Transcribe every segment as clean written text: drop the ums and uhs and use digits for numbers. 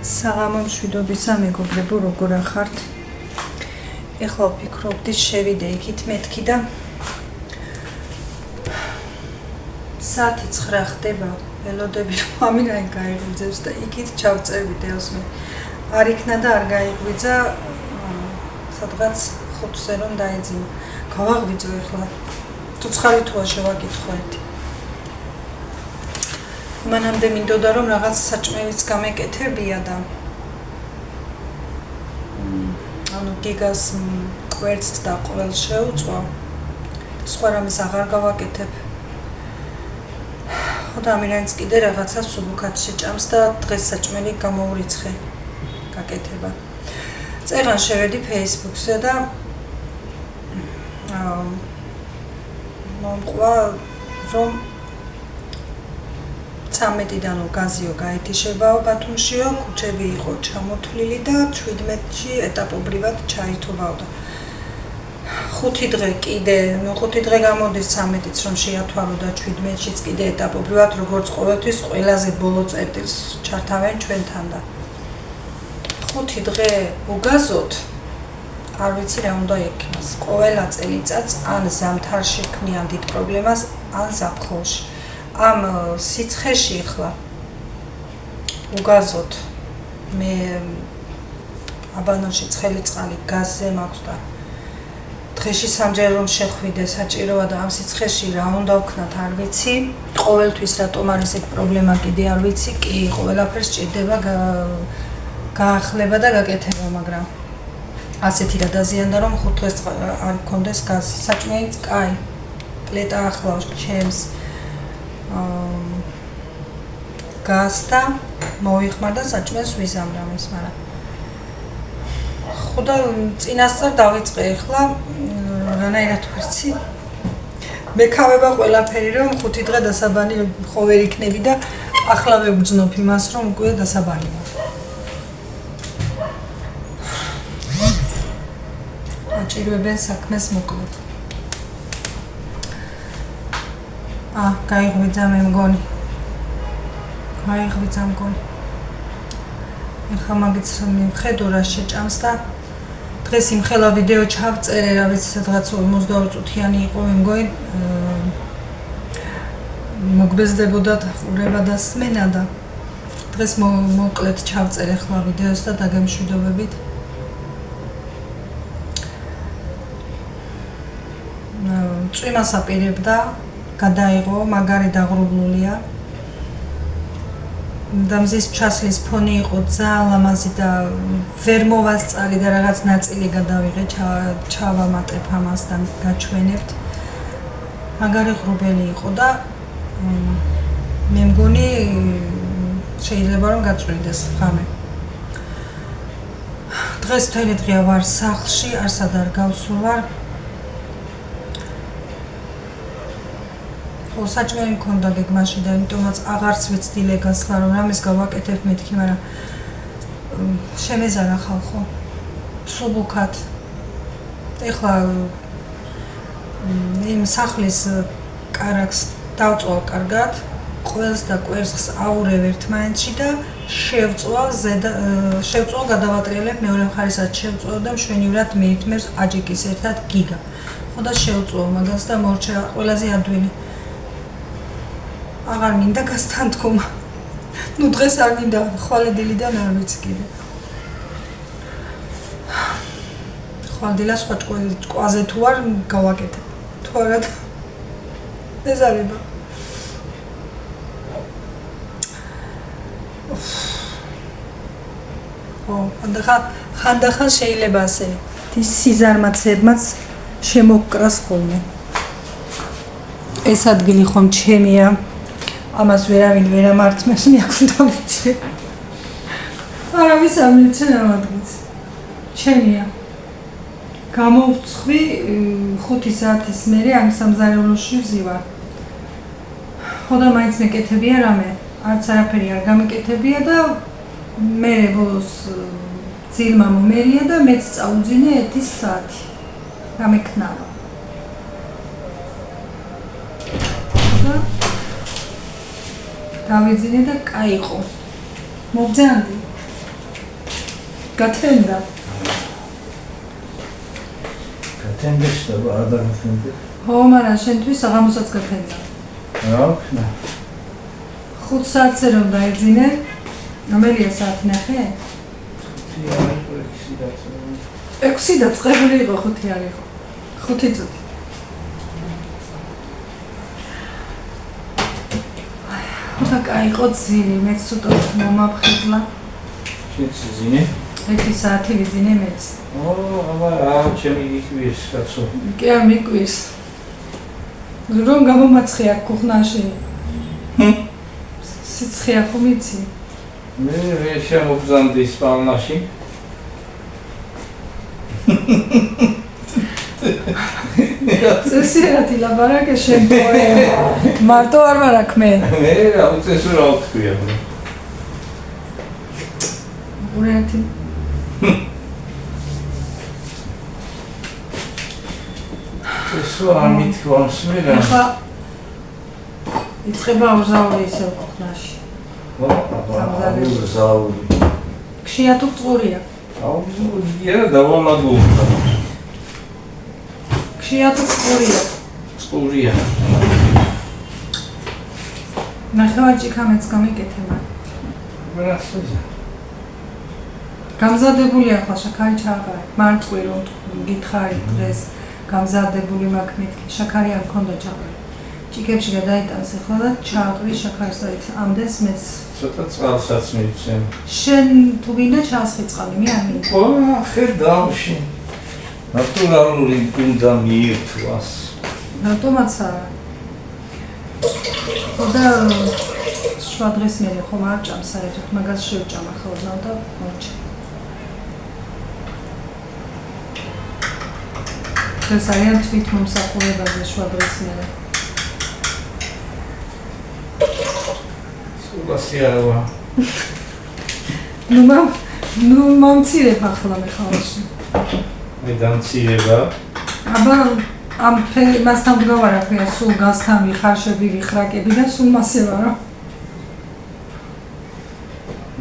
საღამო მშვიდობისა მეგობრებო, როგორ ახართ? ეხლა ვფიქრობდი შევიდე იქით მეთქი და საათი 9 ხდება, ველოდები რომ ამინაი გაიღვიძებს და იქით ჩავწერ ვიდეოს მე. არ იქნა და არ გაიღვიძა, სადღაც 5-ზე რომ დაეძინა. გავაღვიძო ეხლა. ცოცხალი თუა შევაკითხო ერთი. მანამდე მინდოდა რომ რაღაც საჭმელიც გამეკეთებია და ანუ გიგას კვერცხს და ყველს შეუწვა. სხვა რამეს აღარ გავაკეთებ. ხოდა ამინაინც კიდე რაღაცა სუბუქად შეჭამს და დღეს საჭმელი გამოურიცხე გაკეთება. წერან შევედი Facebook-ზე და მომყვა რომ 13-დან გაზიო გაეთიშებაო ბათუმშიო, ქუჩები იყო ჩამოთვლილი და 17-ში ეტაპობრივად ჩაირთვაო და 5 დღე კიდე, 5 დღე გამოდის 13-იც რომ შეათვალო და 17-შიც კიდე ეტაპობრივად როგორც ყოველთვის ყველაზე ბოლო წერტილს ჩართავენ ჩვენთან და 5 დღე უგაზოთ არ ვიცი რა უნდა იქნას. ყველა წელიწადს ან ზამთარში ქმნიან დიდ პრობლემას, ან ზაფხულში. ამ სიცხეში ხლა უგაზოთ მე აბანოში ცხელი წყალი გაზზე მაქვს და დღეში სამჯერ რომ შეხვიდე საჭიროა და ამ სიცხეში რა უნდა ვქნათ არ ვიცი. ყოველთვის რატომ არის ეგ პრობლემა კიდე არ ვიცი. კი, ყველაფერს სჭირდება გაახლება და გაკეთება, მაგრამ ასეთი რა დაზიანდა რომ 5 დღეს არ გქონდეს გაზი. საჭმელიც კაი. პლეტა ახლავს ჩემს გაზს და მოიხმარ და საჭმელს ვიზამრამეს, მაგრამ ხოდა წინასწარ დავიწყე ახლა რანაირად ვერცი მეკავება ყველაფერი რომ 5 დღე დასაბანი ხო ვერ იქნები და ახლა ვებრძნობ იმას რომ უკვე დასაბანი ვარ. აჭირვებენ საქმეს მოკლედ. გაიღვიძა მე მგონი. ეხლა მაგიც მივხედო რა შეჭამს და დღეს იმხელა ვიდეო ჩავწერე, რა ვიცი სადღაც 52 წუთიანი იყო, მე მგონი მოგბეზდებოდა ყურება და სმენა და დღეს მოკლედ ჩავწერე ხლა ვიდეოს და დაგემშვიდობებით. წვიმას აპირებდა, გადაიღო, მაგარი დაღრუბლულია. და მზის ჩასლის ფონი იყო ძალიან ლამაზი და ვერ მოვასწარი და რაღაც ნაწილი გადავიღე, ჩავამატებ ამას და გაჩვენებთ. მაგარი ღრუბელი იყო და მე მგონი შეიძლება რომ გაწვიმდეს ღამე. დღეს მთელი დღე ვარ სახლში, არსად არ გავსულ ვარ. საჭმელი მქონდა გეგმაში და იმიტომაც აღარც ვიცდი ლეგასლა რომ რამეს გავაკეთებ მეთქი, მაგრამ შემეზარა ხალხო სუბუქად. ეხლა იმ სახლის კარაქს დავწვალ კარგად, ყველს და კვერცხს აურევ ერთმანეთში და შევწვალ გადავატრიალებ მეორე მხარესაც შევწვალ და მშვენივრად მიირთმევს აჯიკის ერთად გიგა. ხოდა შევწვალ მაგას და მორჩა ყველაზე ადვილი. აღარ მინდა გასთანთქომა. ნუ დღეს არ მინდა ხვალედილიდან არ ვიცი კიდე. ხვალედილა სხვა ჭკვაზე თუ არ გავაკეთებ. თუ არა ეზარება. ხანდახან შეიძლება ასე სიზარმაცებმაც შემოგკრას ხოლმე. ეს ადგილი ხომ ჩემია. ამას ვერავინ ვერ ამართმევს, მე აქ უნდა ვიცი. არავის არ მიცემ ამ ადგილს. ჩემია. გამოვწხვი 5 საათის მერე ამ სამზარეულოში ვზივარ. ხოდა მაინც მეკეთებია რამე, არც არაფერი არ გამეკეთებია და მე ბოლოს ძილმა მომერია და მეც წაუძინე 1 საათი. გამეკნავა. დავიძინე და კაი იყო. მოგძანდი. გათენდა. გათენდეს და არ დაგათენდე. ხო, მაგრამ შენთვის საღამოსაც გათენდა. რა ვქნა? 5 საათზე რომ დაეძინე, რომელია საათი ნახე? 6 დაწყებული იყო 5 არ იყო. 5 წუთი. ხოდა კაი იყო ძილი, მეც ცოტა მომაფხიზლა. შენც ძინე? 1 საათი ვიძინე მეც. აბა რა ჩემი იკვირს კაცო. კი არ მიკვირს. რომ გამომაცხე აქ ქუხნაში. სიცხეა ხომ იცი? მე შემოგზავდი სპალნაში. წესიერათი ლაბარაკე შენ პოე. მარტო არ ვარაქ მე. მე რა უწესო თქვია. ურეთი. წესო არ მithქვამს მე რა. ახლა იწყება უზაური ისევ ქუხნაში. უზაური. ხშირად თუ წყურია. აუზურია დავალაგულდა. ხშირად თუ წყურია. წყურია. ნახევარჭიქა მეც გამიკეთება. რასოზე? გამზადებული ახლა შაქარი ჩააბარე. მარწყვი რომ გითხარი დღეს გამზადებული მაქვს მეთქი. შაქარი არ მქონდა ჩააბარე. ჭიქებში გადაიტანს ახლა და ჩააყრი შაქარს და ამდენს მეც ცოტა წყალსაც მიცემ. შენ თუ გინდა ჩაასხი წყალი, მე არ მინდა. ხედავში. ნატურალური გუნდა მიირთვას. რატომაც არა. ხოდა შუა დღეს მე ხომ არ ჭამს საერთოდ, მაგას შევჭამ ახლა და მოჩ. ეს არიან თვითმომსახურებაზე შუა დღეს მე. სულასიავა. ნუ მომცირებ ახლა მე ხალხში. მე დამცირება. აბა ამ მასთან მდგავარ ახლა სულ გასთან ვიხარშები ვიხრაკები და სულ მასე ვარო.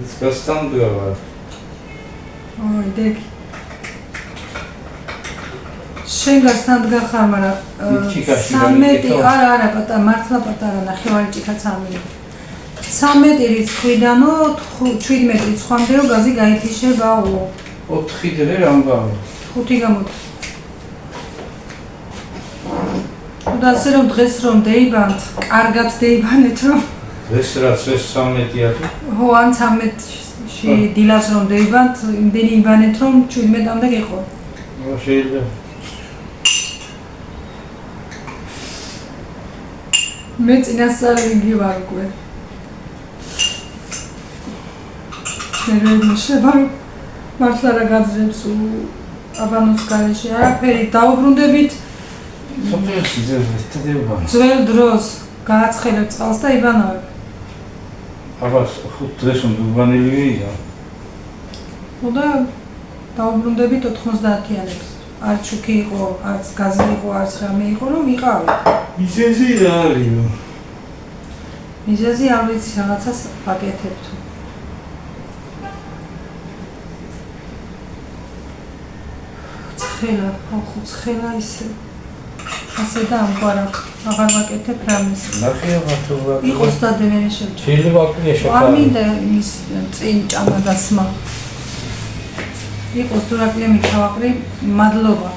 ის გასთან მდგავარ. ოი დეგ. შენ გასთან მდგახარ, მაგრამ 13 არა პატარა მართლა პატარა ნახევარი ჭიქაც არ მინდა. 13 რიცხვიდანო 17 რიცხვამდე რომ გაზი გაითიშებაო. 4 დღე რამბავი. 5 გამოდი. და ასე რომ დღეს რომ დაიბანთ, კარგად დაიბანეთ რომ დღეს რაც ეს 13-ია თუ? ხო, ან 13-ში დილას რომ დაიბანთ, იმდენი იბანეთ რომ 17-მდე გეყო. შეიძლება. მე წინასწარ იგივე ვარ უკვე. შეიძლება შევა მართლა რა გაძრებს აბანოს გარეშე არაფერი დაუბრუნდებით სოფიას ძევა ძველ დროს გააცხელებ წყალს და იბანავებ. აბა 5 დღეს უნდა უბანილი ვია. და დაუბრუნდებით 90-იანებს. არც შუქი იყო, არც გაზი იყო, არც რამე იყო, რომ იყავით. მიზეზი რა არისო? მიზეზი არ ვიცი, რაღაცას ვაკეთებ თუ. ცხელა, ხო ცხელა ისე. ასე და ამგვარად აღარ ვაკეთებ რამეს. ნახე მათო ვაკეთებ. იყოს და დემენი შევჭამ. შეიძლება ვაკეთე შეხარ. არ მინდა ის წინ ჭამა დასმა. იყოს თუ რაკლია მითავაყრი, მადლობა.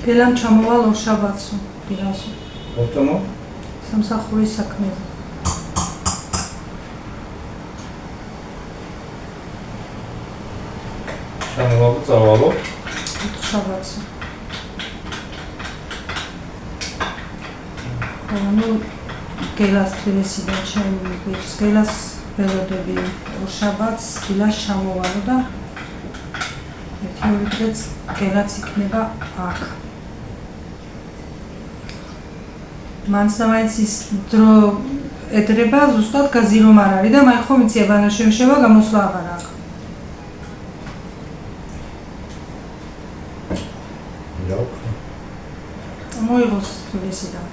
გელამ ჩამოვალ ორშაბათსო, დილასო. რატომო? სამსახურის საქმეზე. ჩამოვალ წავალო. ორშაბათსო. ანუ გელას თბილისიდან ჩემს გელას ველოდები ორშაბათს დილას ჩამოვალო და ერთი დღეც გელაც იქნება აქ. მანც და მაინც ის დრო ედრება ზუსტად გაზი რომ არ არის და მაინც ხომ იცი აბანოში შევა გამოსვლა აღარ აქვს. მოიღოს თბილისიდან.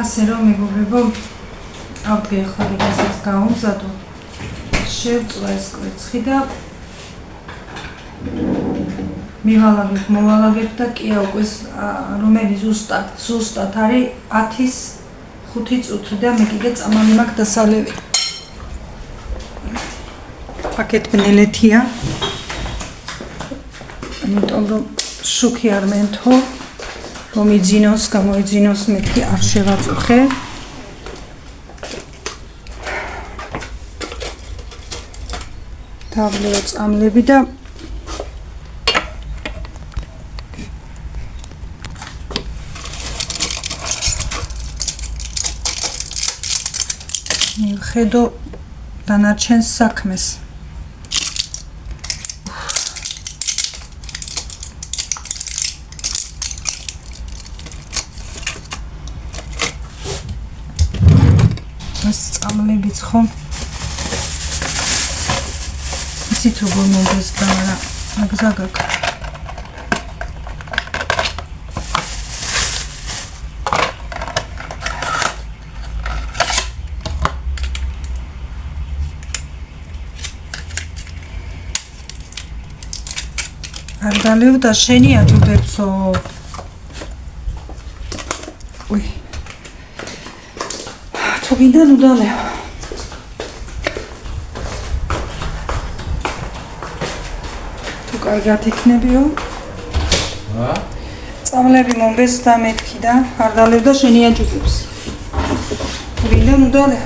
ასე რომ მეგობრებო, ავდგე ახლა გასაც გავუმზადო. შევწვა ეს კვერცხი და მოვალაგებ და კია უკვე რომელი ზუსტად არის 10-ის 5 წუთი და მე კიდე წამალი მაქვს დასალევი. პაკეტ ბნელეთია. იმიტომ რომ შუქი არ მენთო, რომ გამოიძინოს მეთქი არ შევაწუხე. დავლებო წამლები და მივხედო დანარჩენს საქმეს. ეს წამლებიც ხომ იცით როგორ მომდეს და გზა გაქვს. არ დალევ და შენი აჯობებსო. უი. თუ გინდა ნუ დალევ. თუ კარგად იქნებიო. წამლები მომდეს და მეთქი და არ დალევ და შენი აჯობებს. თუ გინდა ნუ დალევ.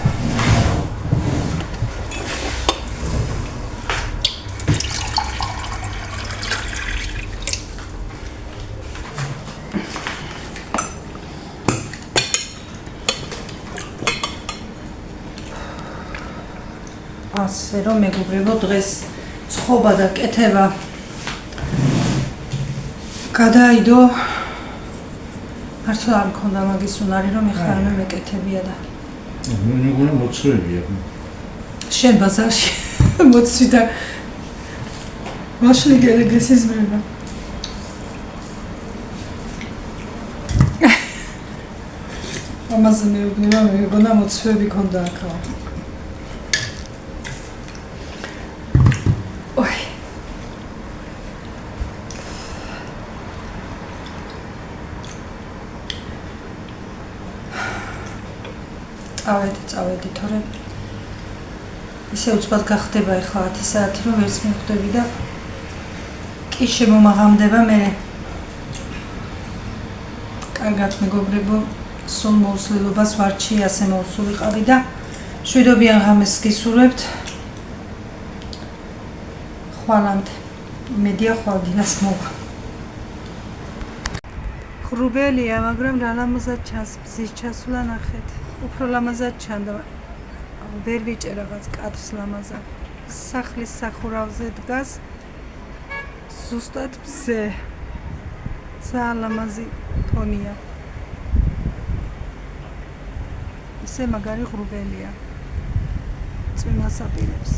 ასე რომ მეგობრებო, დღეს ცხობა და კეთება გადაიდო. მართლა არ მქონდა მაგის უნარი, რომ ეხლა მე მეკეთებია და მეგონა მოცვებია. შენ ბაზარში მოცვი და მაშლი გესიზმრება. ამაზე მეუბნება, მეგონა მოცვები ქონდა აქა. წავედი, თორემ ისე უცბად გახდება ახლა 10 საათი, რომ ვერც მივხვდები და კი შემომაღამდება მე. კარგად მეგობრებო, სულ მოუსვლელობას ვარჩი, ასე მოუსულიყავი და შვიდობიან ღამეს გისურვებთ. ხვალამდე. იმედია ხვალ დილას მოვა. ღრუბელია, მაგრამ რა ლამაზად ჩანს, მზის ჩასვლა ნახეთ. უფრო ლამაზად ჩანდა. ვერ ვიჭერ რაღაც კადრს ლამაზად. სახლის სახურავზე დგას ზუსტად მზე. ძალიან ლამაზი ფონია. ისე მაგარი ღრუბელია. წვიმას აპირებს.